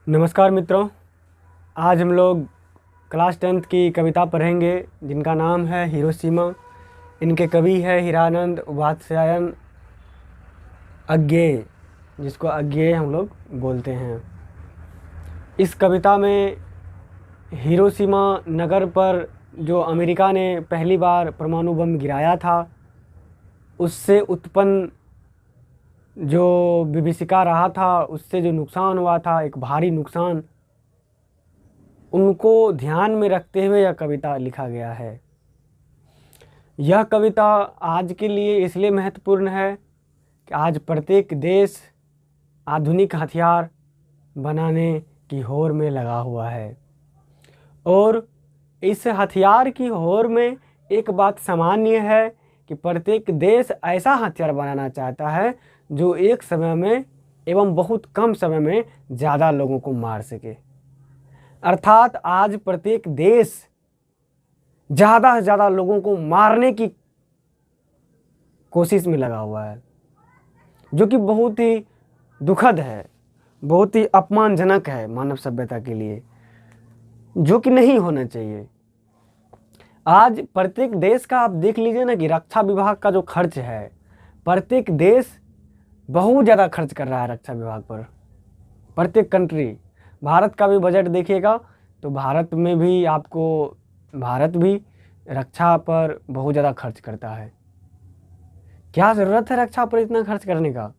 नमस्कार मित्रों, आज हम लोग क्लास 10th की कविता पढ़ेंगे जिनका नाम है हिरोशिमा। इनके कवि है हीरानंद वात्स्यायन अज्ञेय, जिसको अज्ञेय हम लोग बोलते हैं। इस कविता में हिरोशिमा नगर पर जो अमेरिका ने पहली बार परमाणु बम गिराया था, उससे उत्पन्न जो विभीषिका रहा था, उससे जो नुकसान हुआ था, एक भारी नुकसान, उनको ध्यान में रखते हुए यह कविता लिखा गया है। यह कविता आज के लिए इसलिए महत्वपूर्ण है कि आज प्रत्येक देश आधुनिक हथियार बनाने की होड़ में लगा हुआ है, और इस हथियार की होड़ में एक बात सामान्य है कि प्रत्येक देश ऐसा हथियार बनाना चाहता है जो एक समय में एवं बहुत कम समय में ज़्यादा लोगों को मार सके। अर्थात आज प्रत्येक देश ज़्यादा से ज़्यादा लोगों को मारने की कोशिश में लगा हुआ है, जो कि बहुत ही दुखद है, बहुत ही अपमानजनक है मानव सभ्यता के लिए, जो कि नहीं होना चाहिए। आज प्रत्येक देश का आप देख लीजिए ना कि रक्षा विभाग का जो खर्च है, प्रत्येक देश बहुत ज़्यादा खर्च कर रहा है रक्षा विभाग पर। प्रत्येक कंट्री, भारत का भी बजट देखिएगा तो भारत में भी भारत भी रक्षा पर बहुत ज़्यादा खर्च करता है। क्या ज़रूरत है रक्षा पर इतना खर्च करने का?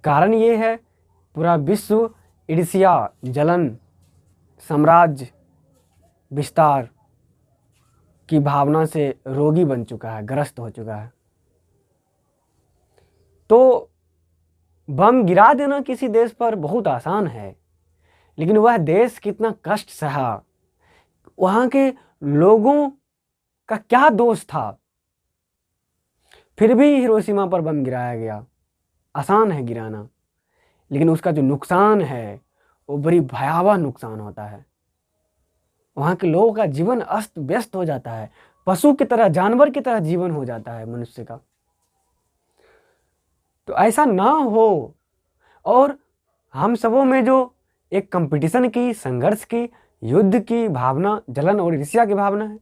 कारण ये है, पूरा विश्व ईर्ष्या, जलन, साम्राज्य विस्तार की भावना से रोगी बन चुका है, ग्रस्त हो चुका है। तो बम गिरा देना किसी देश पर बहुत आसान है, लेकिन वह देश कितना कष्ट सहा, वहाँ के लोगों का क्या दोष था, फिर भी हिरोशिमा पर बम गिराया गया। आसान है गिराना, लेकिन उसका जो नुकसान है वो बड़ी भयावह नुकसान होता है। वहाँ के लोगों का जीवन अस्त व्यस्त हो जाता है, पशु की तरह, जानवर की तरह जीवन हो जाता है मनुष्य का। तो ऐसा ना हो, और हम सबों में जो एक कंपटीशन की, संघर्ष की, युद्ध की भावना, जलन और ईर्ष्या की भावना है,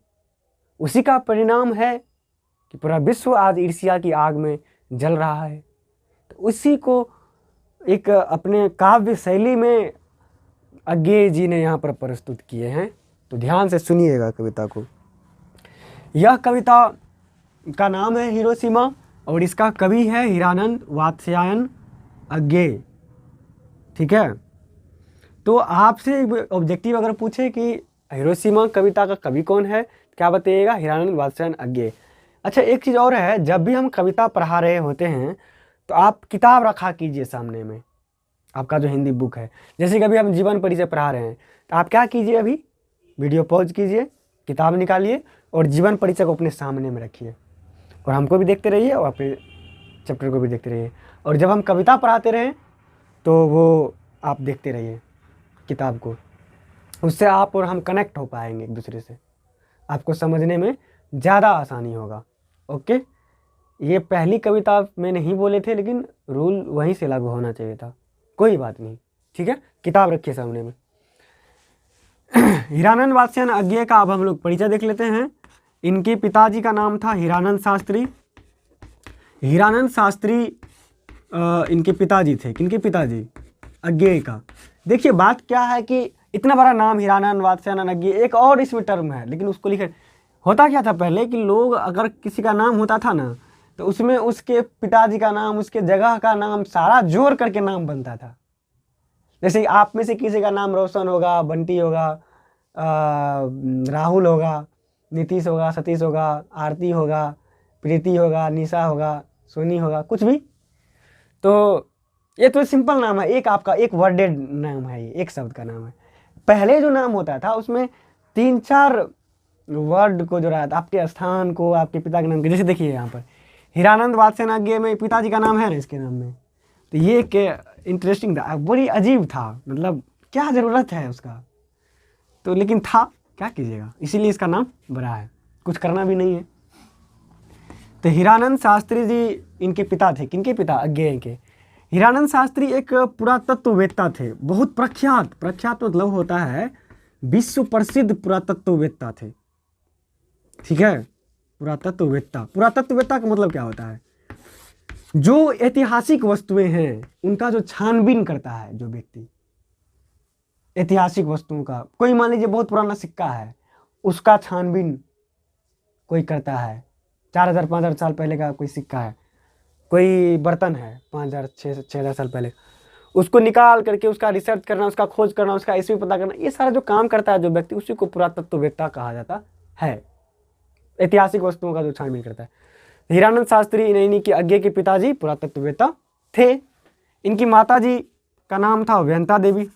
उसी का परिणाम है कि पूरा विश्व आज ईर्ष्या की आग में जल रहा है। तो उसी को एक अपने काव्य शैली में अज्ञेय जी ने यहाँ पर प्रस्तुत किए हैं। तो ध्यान से सुनिएगा कविता को। यह कविता का नाम है हिरोशिमा और इसका कवि है हीरानंद वात्स्यायन अज्ञेय। ठीक है, तो आपसे ऑब्जेक्टिव अगर पूछे कि हिरोशिमा कविता का कवि कौन है, क्या बताइएगा? हीरानंद वात्स्यायन अज्ञेय। अच्छा, एक चीज़ और है, जब भी हम कविता पढ़ा रहे होते हैं तो आप किताब रखा कीजिए सामने में, आपका जो हिंदी बुक है। जैसे कभी हम जीवन परिचय पढ़ा रहे हैं तो आप क्या कीजिए, अभी वीडियो पॉज कीजिए, किताब निकालिए और जीवन परिचय को अपने सामने में रखिए, और हमको भी देखते रहिए और अपने चैप्टर को भी देखते रहिए। और जब हम कविता पढ़ाते रहें तो वो आप देखते रहिए किताब को, उससे आप और हम कनेक्ट हो पाएंगे एक दूसरे से, आपको समझने में ज़्यादा आसानी होगा। ओके, ये पहली कविता में नहीं बोले थे, लेकिन रूल वहीं से लागू होना चाहिए था। कोई बात नहीं, ठीक है, किताब रखिए सामने में। हीरानंद वात्स्यायन अज्ञेय का अब हम लोग परिचय देख लेते हैं। इनके पिताजी का नाम था हीरानंद शास्त्री। हीरानंद शास्त्री इनके पिताजी थे। किनके पिताजी? अज्ञेय का। देखिए बात क्या है कि इतना बड़ा नाम हीरानंद वात्स्यायन अज्ञेय, एक और इसमें टर्म है, लेकिन उसको लिखे। होता क्या था पहले कि लोग, अगर किसी का नाम होता था ना, तो उसमें उसके पिताजी का नाम, उसके जगह का नाम सारा जोड़ करके नाम बनता था। जैसे आप में से किसी का नाम रोशन होगा, बंटी होगा, राहुल होगा, नीतीश होगा, सतीश होगा, आरती होगा, प्रीति होगा, निशा होगा, सोनी होगा, कुछ भी। तो ये तो सिंपल नाम है, एक आपका एक वर्डेड नाम है, ये एक शब्द का नाम है। पहले जो नाम होता था उसमें 3-4 वर्ड को जोड़ा था, आपके स्थान को, आपके पिता के नाम के। जैसे देखिए यहाँ पर हीरानंद वात्स्यायन अज्ञेय में पिताजी का नाम है ना इसके नाम में, तो ये एक इंटरेस्टिंग था, बड़ी अजीब था, मतलब क्या ज़रूरत है उसका, तो लेकिन था, क्या कीजिएगा, इसीलिए इसका नाम बड़ा है, कुछ करना भी नहीं है। तो हीरानंद शास्त्री जी इनके पिता थे। किनके पिता? अज्ञेय के। हीरानंद शास्त्री एक पुरातत्ववेत्ता थे, बहुत प्रख्यात। प्रख्यात मतलब होता है विश्व प्रसिद्ध पुरातत्ववेत्ता थे। ठीक है, पुरातत्ववेत्ता। पुरातत्ववेत्ता का मतलब क्या होता है? जो ऐतिहासिक वस्तुएं हैं उनका जो छानबीन करता है, जो व्यक्ति ऐतिहासिक वस्तुओं का, कोई मान लीजिए बहुत पुराना सिक्का है, उसका छानबीन कोई करता है। 4000 5000 साल पहले का कोई सिक्का है, कोई बर्तन है 5000 6000 साल पहले, उसको निकाल करके उसका रिसर्च करना, उसका खोज करना, उसका ईस्वी पता करना, ये सारा जो काम करता है जो व्यक्ति, उसी को पुरातत्ववेत्ता कहा जाता है। ऐतिहासिक वस्तुओं का जो छानबीन करता है। हीरानंद शास्त्री इन्हीं के आगे के पिताजी पुरातत्ववेत्ता थे। इनकी माताजी का नाम था वयंता देवी।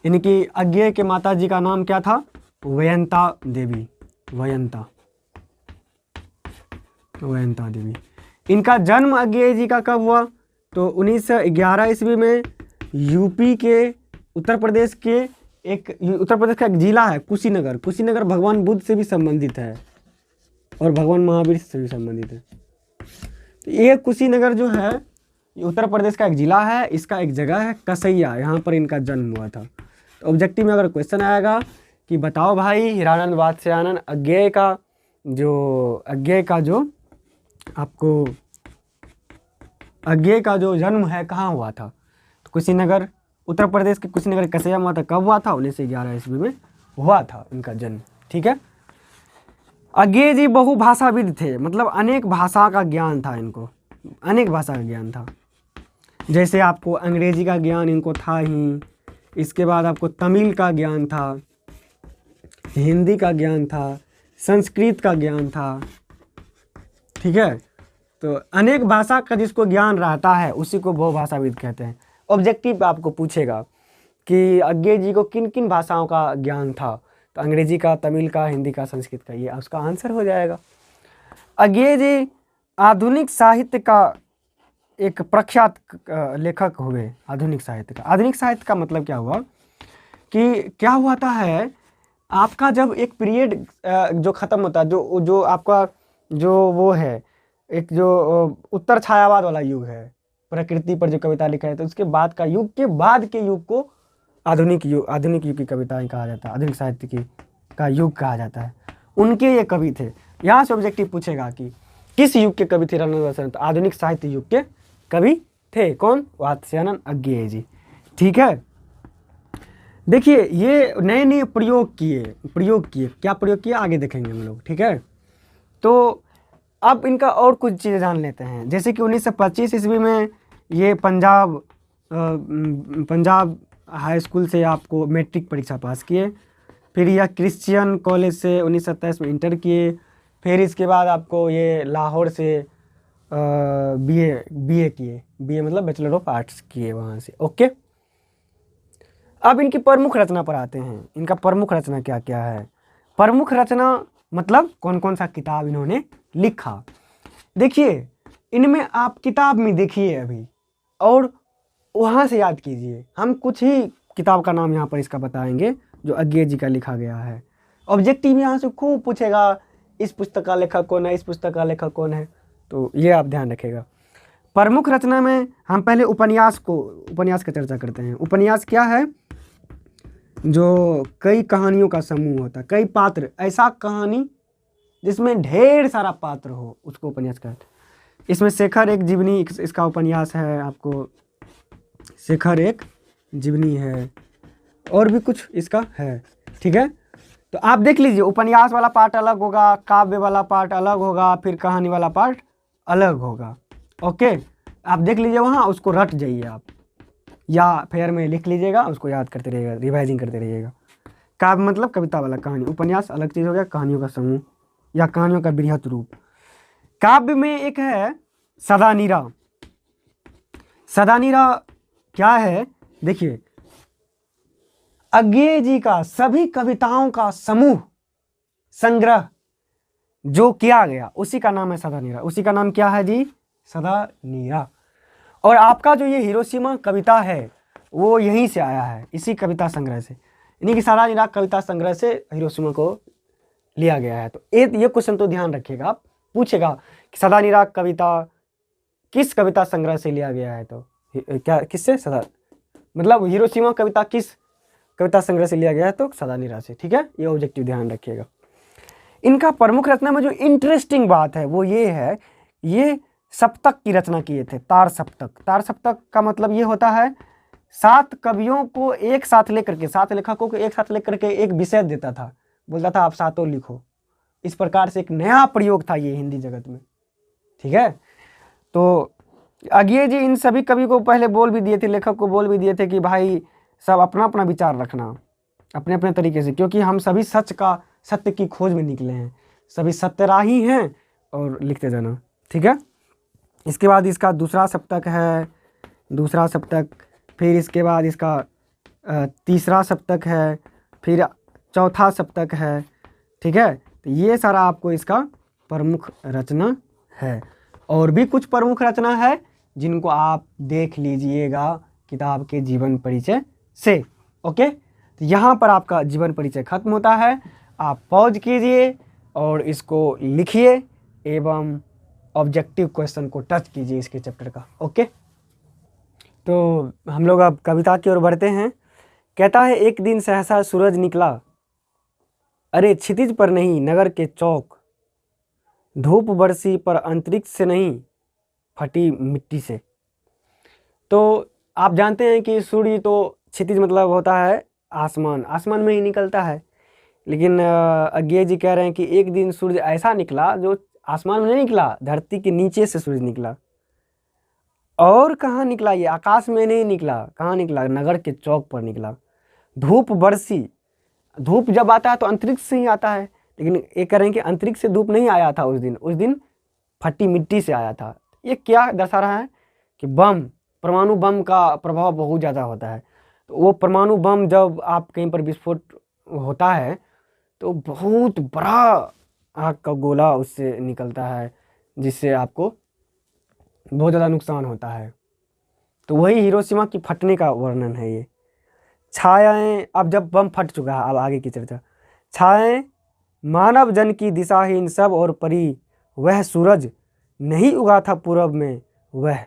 इनकी आगे के माताजी का नाम क्या था? वयंता देवी। वयंता देवी। इनका जन्म अज्ञेय जी का कब हुआ? तो 1911 ईस्वी में यूपी के उत्तर प्रदेश का एक जिला है कुशीनगर। कुशीनगर भगवान बुद्ध से भी संबंधित है और भगवान महावीर से भी संबंधित है। तो ये कुशीनगर जो है ये उत्तर प्रदेश का एक जिला है। इसका एक जगह है कसैया, यहाँ पर इनका जन्म हुआ था। तो ऑब्जेक्टिव में अगर क्वेश्चन आएगा कि बताओ भाई हीरानंद वात्स्यायन अज्ञेय का जो जन्म है कहाँ हुआ था? तो कुशीनगर, उत्तर प्रदेश के कुशीनगर कसैया में हुआ था। कब हुआ था? 1911 ईस्वी में हुआ था इनका जन्म। ठीक है। अज्ञेय जी बहुभाषाविद थे, मतलब अनेक भाषा का ज्ञान था इनको, अनेक भाषा का ज्ञान था। जैसे आपको अंग्रेजी का ज्ञान इनको था ही, इसके बाद आपको तमिल का ज्ञान था, हिंदी का ज्ञान था, संस्कृत का ज्ञान था। ठीक है। तो अनेक भाषा का जिसको ज्ञान रहता है उसी को बहुभाषाविद कहते हैं। ऑब्जेक्टिव आपको पूछेगा कि अज्ञेय जी को किन किन भाषाओं का ज्ञान था, तो अंग्रेजी का, तमिल का, हिंदी का, संस्कृत का, ये उसका आंसर हो जाएगा। अज्ञेय जी आधुनिक साहित्य का एक प्रख्यात लेखक हुए। आधुनिक साहित्य का मतलब क्या हुआ कि क्या हुआ है, आपका जब एक पीरियड जो ख़त्म होता है, जो आपका जो वो है, एक जो उत्तर छायावाद वाला युग है, प्रकृति पर जो कविता लिखा है, तो उसके बाद का युग के बाद के युग को आधुनिक युग की कविताएं कहा जाता है, आधुनिक साहित्य का युग कहा जाता है। उनके ये कवि थे। यहाँ से ऑब्जेक्टिव पूछेगा कि किस युग के कवि थे हीरानंद वात्स्यायन? तो आधुनिक साहित्य युग के कवि थे। कौन? वात्स्यायन अज्ञेय जी। ठीक है। देखिए ये नए नए प्रयोग किए। क्या प्रयोग किए आगे देखेंगे हम लोग। ठीक है। तो अब इनका और कुछ चीज़ें जान लेते हैं। जैसे कि 1925 ईस्वी में ये पंजाब हाई स्कूल से आपको मैट्रिक परीक्षा पास किए। फिर यह क्रिश्चियन कॉलेज से 1927 में इंटर किए। फिर इसके बाद आपको ये लाहौर से बीए किए। बीए मतलब बैचलर ऑफ आर्ट्स किए वहाँ से। ओके। अब इनकी प्रमुख रचना पर आते हैं। इनका प्रमुख रचना क्या क्या है? प्रमुख रचना मतलब कौन कौन सा किताब इन्होंने लिखा। देखिए इनमें आप किताब में देखिए अभी और वहाँ से याद कीजिए। हम कुछ ही किताब का नाम यहाँ पर इसका बताएंगे जो अज्ञेय जी का लिखा गया है। ऑब्जेक्टिव यहाँ से खूब पूछेगा इस पुस्तक का लेखक कौन है, इस पुस्तक का लेखक कौन है, तो ये आप ध्यान रखिएगा। प्रमुख रचना में हम पहले उपन्यास का चर्चा करते हैं। उपन्यास क्या है? जो कई कहानियों का समूह होता है, कई पात्र, ऐसा कहानी जिसमें ढेर सारा पात्र हो उसको उपन्यास कहते हैं। इसमें शेखर एक जीवनी इसका उपन्यास है, आपको शेखर एक जीवनी है और भी कुछ इसका है। ठीक है। तो आप देख लीजिए उपन्यास वाला पार्ट अलग होगा, काव्य वाला पार्ट अलग होगा, फिर कहानी वाला पार्ट अलग होगा। ओके। आप देख लीजिए वहाँ, उसको रट जाइए आप या फेयर में लिख लीजिएगा, उसको याद करते रहिएगा, रिवाइजिंग करते रहिएगा। काव्य मतलब कविता वाला, कहानी, उपन्यास अलग चीज़ हो गया, कहानियों का समूह या कहानियों का बृहत रूप। काव्य में एक है सदानीरा। सदानीरा क्या है? देखिए अज्ञेय जी का सभी कविताओं का समूह संग्रह जो किया गया उसी का नाम है सदानीरा। उसी का नाम क्या है जी? सदानीरा। और आपका जो ये हिरोशिमा कविता है वो यहीं से आया है, इसी कविता संग्रह से, यानी कि सदानीरा कविता संग्रह से हिरोशिमा को लिया गया है। तो ये क्वेश्चन तो ध्यान रखिएगा, आप पूछेगा कि सदानीरा कविता किस कविता संग्रह से लिया गया है? तो क्या किससे? सदा, मतलब हिरोशिमा कविता किस कविता संग्रह से लिया गया है? तो सदा निराश से। ठीक है, ये ऑब्जेक्टिव ध्यान रखिएगा। इनका प्रमुख रचना में जो इंटरेस्टिंग बात है वो ये है, ये सप्तक की रचना किए थे, तार सप्तक। तार सप्तक का मतलब ये होता है 7 कवियों को एक साथ लेकर के, 7 लेखकों को एक साथ लेकर के एक विषय देता था, बोलता था आप 7 लिखो। इस प्रकार से एक नया प्रयोग था ये हिंदी जगत में। ठीक है, तो अज्ञे जी इन सभी कवि को पहले बोल भी दिए थे, लेखक को बोल भी दिए थे कि भाई सब अपना अपना विचार रखना अपने अपने तरीके से, क्योंकि हम सभी सत्य की खोज में निकले हैं, सभी सत्यराही हैं, और लिखते जाना। ठीक है, इसके बाद इसका दूसरा सप्तक है, दूसरा सप्तक, फिर इसके बाद इसका तीसरा सप्तक है, फिर चौथा सप्तक है। ठीक है, तो ये सारा आपको इसका प्रमुख रचना है। और भी कुछ प्रमुख रचना है जिनको आप देख लीजिएगा किताब के जीवन परिचय से। ओके, तो यहाँ पर आपका जीवन परिचय खत्म होता है। आप पॉज कीजिए और इसको लिखिए एवं ऑब्जेक्टिव क्वेश्चन को टच कीजिए इसके चैप्टर का। ओके, तो हम लोग अब कविता की ओर बढ़ते हैं। कहता है, एक दिन सहसा सूरज निकला, अरे क्षितिज पर नहीं नगर के चौक, धूप बरसी पर अंतरिक्ष से नहीं फटी मिट्टी से। तो आप जानते हैं कि सूर्य तो क्षितिज मतलब होता है आसमान, आसमान में ही निकलता है, लेकिन अज्ञे जी कह रहे हैं कि एक दिन सूर्य ऐसा निकला जो आसमान में नहीं निकला, धरती के नीचे से सूर्य निकला। और कहाँ निकला? ये आकाश में नहीं निकला, कहाँ निकला? नगर के चौक पर निकला। धूप बरसी, धूप जब आता है तो अंतरिक्ष से ही आता है, लेकिन ये कह रहे हैं कि अंतरिक्ष से धूप नहीं आया था उस दिन फटी मिट्टी से आया था। ये क्या दर्शा रहा है कि बम, परमाणु बम का प्रभाव बहुत ज़्यादा होता है। तो वो परमाणु बम जब आप कहीं पर विस्फोट होता है तो बहुत बड़ा आग का गोला उससे निकलता है, जिससे आपको बहुत ज़्यादा नुकसान होता है। तो वही हिरोशिमा की फटने का वर्णन है ये। छायाएं, अब जब बम फट चुका है, अब आगे की चर्चा। छायाएं मानव जन की दिशाहीन सब और परी, वह सूरज नहीं उगा था पूरब में, वह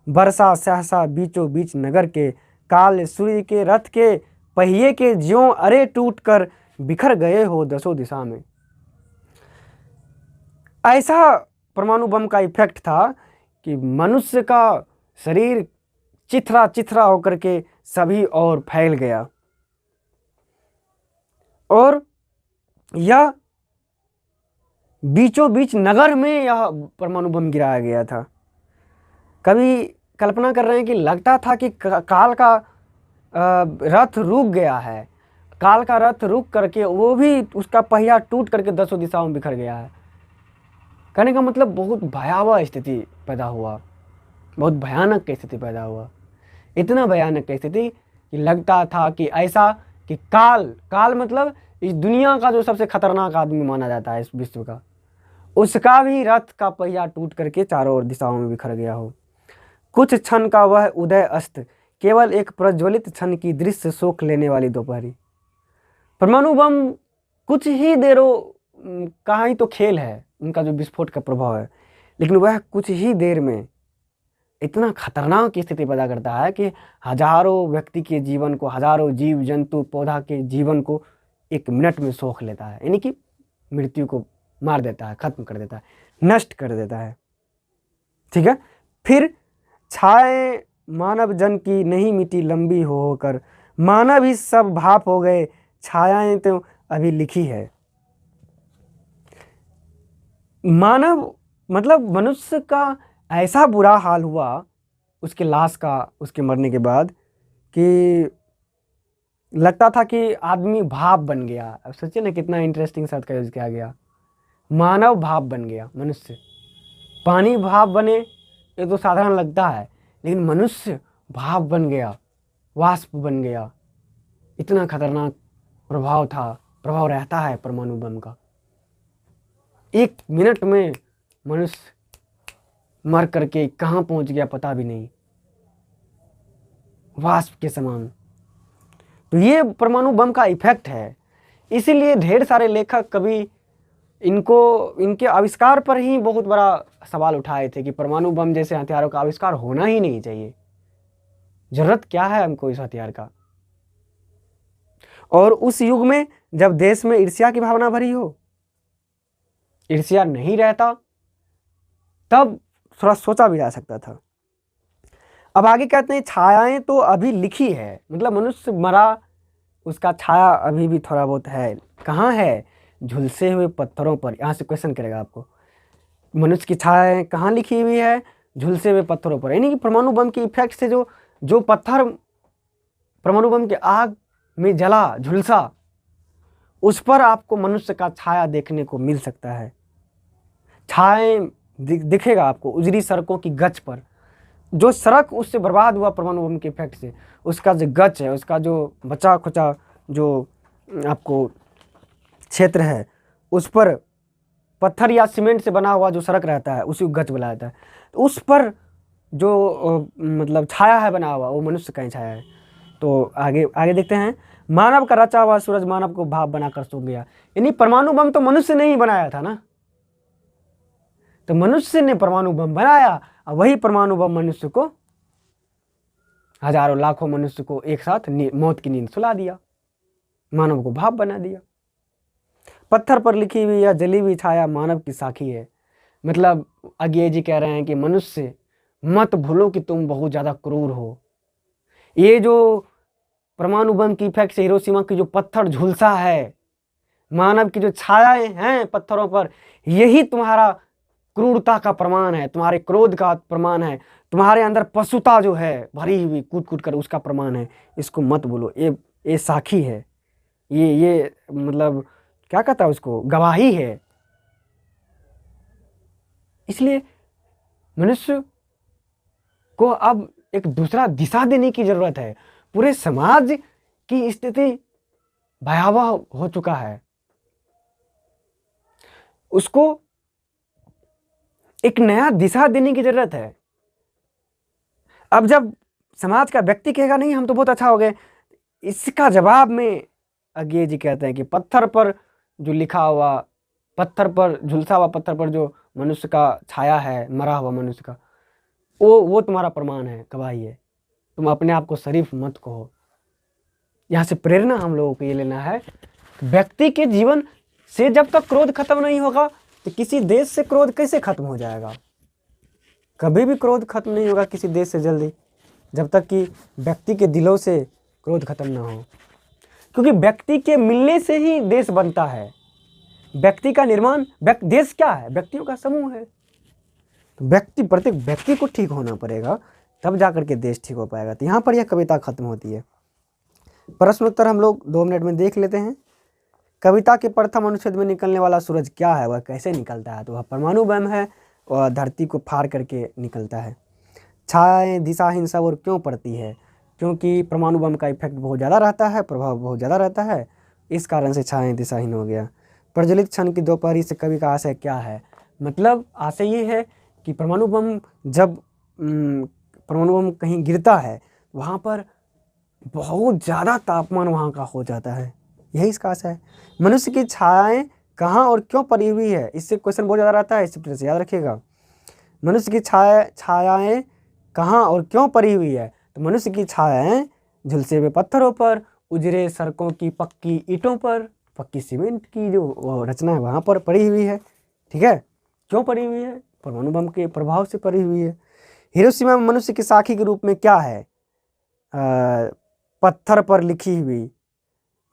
बरसा सहसा बीचों बीच नगर के, काल सूर्य के रथ के पहिए के ज्यों अरे टूट कर बिखर गए हो दसों दिशा में। ऐसा परमाणु बम का इफेक्ट था कि मनुष्य का शरीर चिथरा चिथरा होकर के सभी और फैल गया, और यह बीचों बीच नगर में यह परमाणु बम गिराया गया था। कभी कल्पना कर रहे हैं कि लगता था कि काल का रथ रुक गया है, काल का रथ रुक करके वो भी उसका पहिया टूट करके दसों दिशाओं में बिखर गया है। कहने का मतलब बहुत भयावह स्थिति पैदा हुआ, बहुत भयानक स्थिति पैदा हुआ। इतना भयानक स्थिति कि लगता था कि ऐसा कि काल मतलब इस दुनिया का जो सबसे खतरनाक आदमी माना जाता है इस विश्व का, उसका भी रथ का पहिया टूट करके चारों ओर दिशाओं में बिखर गया हो। कुछ क्षण का वह उदय अस्त, केवल एक प्रज्वलित क्षण की दृश्य सोख लेने वाली दोपहरी। परमाणु बम कुछ ही देरों का ही तो खेल है, उनका जो विस्फोट का प्रभाव है, लेकिन वह कुछ ही देर में इतना खतरनाक स्थिति पैदा करता है कि हजारों व्यक्ति के जीवन को, हजारों जीव जंतु पौधा के जीवन को 1 मिनट में सोख लेता है, यानी कि मृत्यु को मार देता है, खत्म कर देता है, नष्ट कर देता है। ठीक है, फिर छाए मानव जन की नहीं मिटी लंबी होकर, मानव ही सब भाप हो गए, छायाएं तो अभी लिखी है। मानव मतलब मनुष्य का ऐसा बुरा हाल हुआ उसके लाश का, उसके मरने के बाद, कि लगता था कि आदमी भाप बन गया। अब सोचिए ना कितना इंटरेस्टिंग शब्द का यूज किया गया, मानव भाप बन गया। मनुष्य, पानी भाप बने ये तो साधारण लगता है, लेकिन मनुष्य भाप बन गया, वाष्प बन गया। इतना खतरनाक प्रभाव रहता है परमाणु बम का। 1 मिनट में मनुष्य मर करके कहाँ पहुंच गया पता भी नहीं, वाष्प के समान। तो ये परमाणु बम का इफेक्ट है। इसीलिए ढेर सारे लेखक कवि इनके आविष्कार पर ही बहुत बड़ा सवाल उठाए थे कि परमाणु बम जैसे हथियारों का आविष्कार होना ही नहीं चाहिए, जरूरत क्या है हमको इस हथियार का। और उस युग में जब देश में ईर्ष्या की भावना भरी हो, ईर्ष्या नहीं रहता, तब थोड़ा सोचा भी जा सकता था। अब आगे कहते हैं छायाएं तो अभी लिखी है, मतलब मनुष्य मरा, उसका छाया अभी भी थोड़ा बहुत है। कहाँ है? झुलसे हुए पत्थरों पर। यहाँ से क्वेश्चन करेगा आपको, मनुष्य की छाया कहाँ लिखी हुई है? झुलसे हुए पत्थरों पर। यानी कि परमाणु बम के इफेक्ट से जो पत्थर परमाणु बम के आग में जला, झुलसा, उस पर आपको मनुष्य का छाया देखने को मिल सकता है। छाया दिखेगा आपको उजड़ी सड़कों की गच पर। जो सड़क उससे बर्बाद हुआ परमाणु बम के इफेक्ट से, उसका जो गच है, उसका जो बचा खुचा जो आपको क्षेत्र है, उस पर पत्थर या सीमेंट से बना हुआ जो सड़क रहता है उसी को गच बोला जाता है। तो उस पर जो मतलब छाया है बना हुआ, वो मनुष्य का ही छाया है। तो आगे आगे देखते हैं, मानव का रचा हुआ सूरज मानव को भाप बनाकर सो गया। यानी परमाणु बम तो मनुष्य ने ही बनाया था ना, तो मनुष्य ने परमाणु बम बनाया, और वही परमाणु बम मनुष्य को, हजारों लाखों मनुष्य को एक साथ मौत की नींद सुला दिया, मानव को भाप बना दिया। पत्थर पर लिखी हुई या जली हुई छाया मानव की साखी है। मतलब अज्ञे जी कह रहे हैं कि मनुष्य मत भूलो कि तुम बहुत ज्यादा क्रूर हो। ये जो परमाणु बम की इफेक्ट से हिरोशिमा की जो पत्थर झुलसा है, मानव की जो छायाएं हैं पत्थरों पर, यही तुम्हारा क्रूरता का प्रमाण है, तुम्हारे क्रोध का प्रमाण है, तुम्हारे अंदर पशुता जो है भरी हुई कूद कूद कर, उसका प्रमाण है। इसको मत बोलो, ये साखी है, ये मतलब क्या कहता है उसको, गवाही है। इसलिए मनुष्य को अब एक दूसरा दिशा देने की जरूरत है। पूरे समाज की स्थिति भयावह हो चुका है, उसको एक नया दिशा देने की जरूरत है। अब जब समाज का व्यक्ति कहेगा नहीं हम तो बहुत अच्छा हो गए, इसका जवाब में अज्ञे जी कहते हैं कि पत्थर पर जो लिखा हुआ, पत्थर पर झुलसा हुआ, पत्थर पर जो मनुष्य का छाया है, मरा हुआ मनुष्य का, वो तुम्हारा प्रमाण है, गवाही है। तुम अपने आप को शरीफ मत कहो। यहाँ से प्रेरणा हम लोगों को ये लेना है, व्यक्ति के जीवन से जब तक क्रोध खत्म नहीं होगा तो किसी देश से क्रोध कैसे खत्म हो जाएगा? कभी भी क्रोध खत्म नहीं होगा किसी देश से जल्दी, जब तक कि व्यक्ति के दिलों से क्रोध खत्म ना हो। क्योंकि व्यक्ति के मिलने से ही देश बनता है। व्यक्ति का निर्माण, देश क्या है? व्यक्तियों का समूह है। तो व्यक्ति, प्रत्येक व्यक्ति को ठीक होना पड़ेगा, तब जाकर के देश ठीक हो पाएगा। तो यहाँ पर यह कविता खत्म होती है। प्रश्न उत्तर हम लोग 2 मिनट में देख लेते हैं। कविता के प्रथम अनुच्छेद में निकलने वाला सूरज क्या है, वह कैसे निकलता है? तो वह परमाणु बम है और धरती को फाड़ करके निकलता है। छायाएं दिशाहीन सब और क्यों पड़ती है? क्योंकि परमाणु बम का इफेक्ट बहुत ज़्यादा रहता है, प्रभाव बहुत ज़्यादा रहता है, इस कारण से छायाएं दिशाहीन हो गया। प्रज्वलित क्षण की दोपहरी से कवि का आशय क्या है? मतलब आशय ये है कि परमाणु बम जब परमाणु बम कहीं गिरता है, वहाँ पर बहुत ज़्यादा तापमान वहाँ का हो जाता है, यही इसका आशय है। मनुष्य की छायाएं कहाँ और क्यों पड़ी हुई है? इससे क्वेश्चन बहुत ज़्यादा रहता है, इससे याद रखिएगा। मनुष्य की छायाएं कहाँ और क्यों पड़ी हुई है? तो मनुष्य की छायाएं झुलसे हुए पत्थरों पर, उजड़े सड़कों की पक्की ईंटों पर, पक्की सीमेंट की जो रचना है वहाँ पर पड़ी हुई है। ठीक है, क्यों पड़ी हुई है? परमाणु बम के प्रभाव से पड़ी हुई है। हिरोशिमा में मनुष्य की साखी के रूप में क्या है? पत्थर पर लिखी हुई,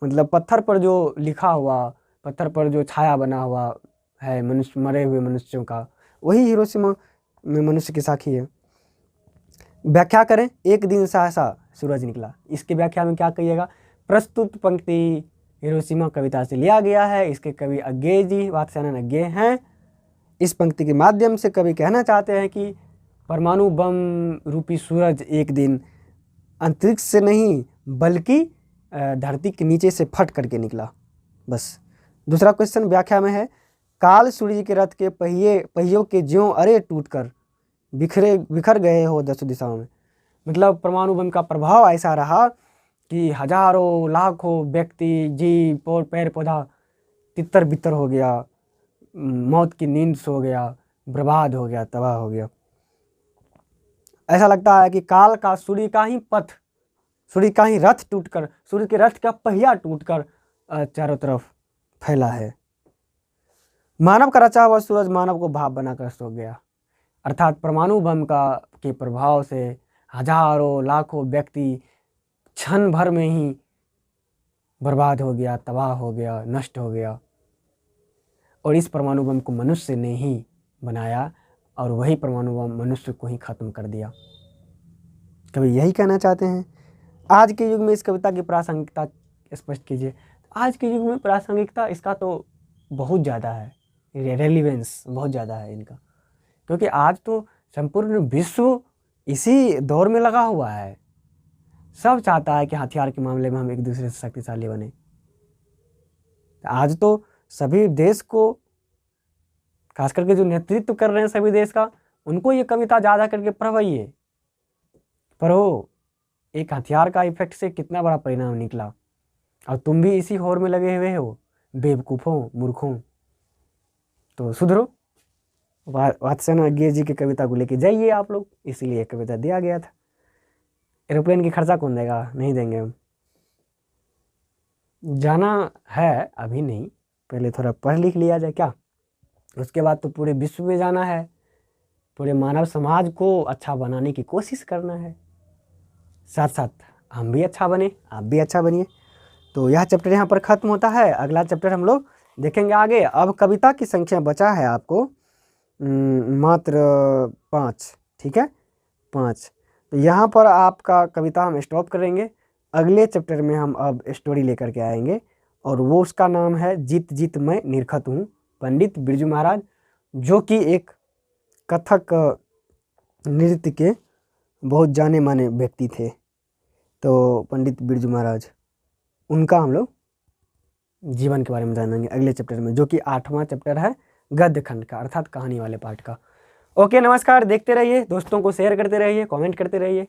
मतलब पत्थर पर जो लिखा हुआ, पत्थर पर जो छाया बना हुआ है मनुष्य, मरे हुए मनुष्यों का, वही हिरोशिमा में मनुष्य की साखी है। व्याख्या करें। एक दिन सहसा सूरज निकला, इसके व्याख्या में क्या कहिएगा? प्रस्तुत पंक्ति हिरोशिमा कविता से लिया गया है, इसके कवि अज्ञे जी, वात्स्यायन अज्ञे हैं। इस पंक्ति के माध्यम से कवि कहना चाहते हैं कि परमाणु बम रूपी सूरज एक दिन अंतरिक्ष से नहीं बल्कि धरती के नीचे से फट करके निकला, बस। दूसरा क्वेश्चन व्याख्या में है, काल सूर्य के रथ के पहियों के ज्यों अरे टूटकर बिखर गए हो दसों दिशाओं में। मतलब परमाणु बम का प्रभाव ऐसा रहा कि हजारों लाखों व्यक्ति, जीव और पेड़ पौधा तितर बितर हो गया, मौत की नींद सो गया, बर्बाद हो गया, तबाह हो गया। ऐसा लगता है कि काल का सूर्य का ही पथ, सूर्य का ही रथ टूटकर, सूर्य के रथ का पहिया टूटकर चारों तरफ फैला है। मानव का रचा हुआ सूरज मानव को भाप बनाकर सो गया। अर्थात परमाणु बम के प्रभाव से हजारों लाखों व्यक्ति क्षण भर में ही बर्बाद हो गया, तबाह हो गया, नष्ट हो गया। और इस परमाणु बम को मनुष्य ने ही बनाया और वही परमाणु बम मनुष्य को ही खत्म कर दिया। कभी यही कहना चाहते हैं? आज के युग में इस कविता की प्रासंगिकता स्पष्ट कीजिए। आज के युग में प्रासंगिकता इसका तो बहुत ज़्यादा है, रेलिवेंस बहुत ज़्यादा है इनका, क्योंकि आज तो संपूर्ण विश्व इसी दौर में लगा हुआ है। सब चाहता है कि हथियार के मामले में हम एक दूसरे से शक्तिशाली बने। आज तो सभी देश को, खास करके जो नेतृत्व कर रहे हैं सभी देश का, उनको ये कविता ज़्यादा करके पढ़वाइए। पढ़ो, एक हथियार का इफेक्ट से कितना बड़ा परिणाम निकला, और तुम भी इसी होर में लगे हुए हो, बेवकूफ़ों, मूर्खों। तो सुधरो। वात्स्यायन जी की कविता को लेके जाइए आप लोग, इसीलिए कविता दिया गया था। एरोप्लेन की खर्चा कौन देगा? नहीं देंगे हम। जाना है अभी नहीं, पहले थोड़ा पढ़ लिख लिया जाए क्या, उसके बाद तो पूरे विश्व में जाना है, पूरे मानव समाज को अच्छा बनाने की कोशिश करना है। साथ साथ हम भी अच्छा बने, आप भी अच्छा बनिए। तो यह चैप्टर यहाँ पर ख़त्म होता है। अगला चैप्टर हम लोग देखेंगे आगे। अब कविता की संख्या बचा है आपको मात्र 5, ठीक है, 5। तो यहाँ पर आपका कविता हम स्टॉप करेंगे। अगले चैप्टर में हम अब स्टोरी लेकर के आएंगे, और वो उसका नाम है जीत जीत मैं निरखत हूँ, पंडित बिरजू महाराज, जो कि एक कथक नृत्य के बहुत जाने माने व्यक्ति थे। तो पंडित बिरजू महाराज, उनका हम लोग जीवन के बारे में जानेंगे अगले चैप्टर में, जो कि 8वां चैप्टर है गद्य खंड का, अर्थात कहानी वाले पार्ट का। ओके, नमस्कार। देखते रहिए, दोस्तों को शेयर करते रहिए, कमेंट करते रहिए।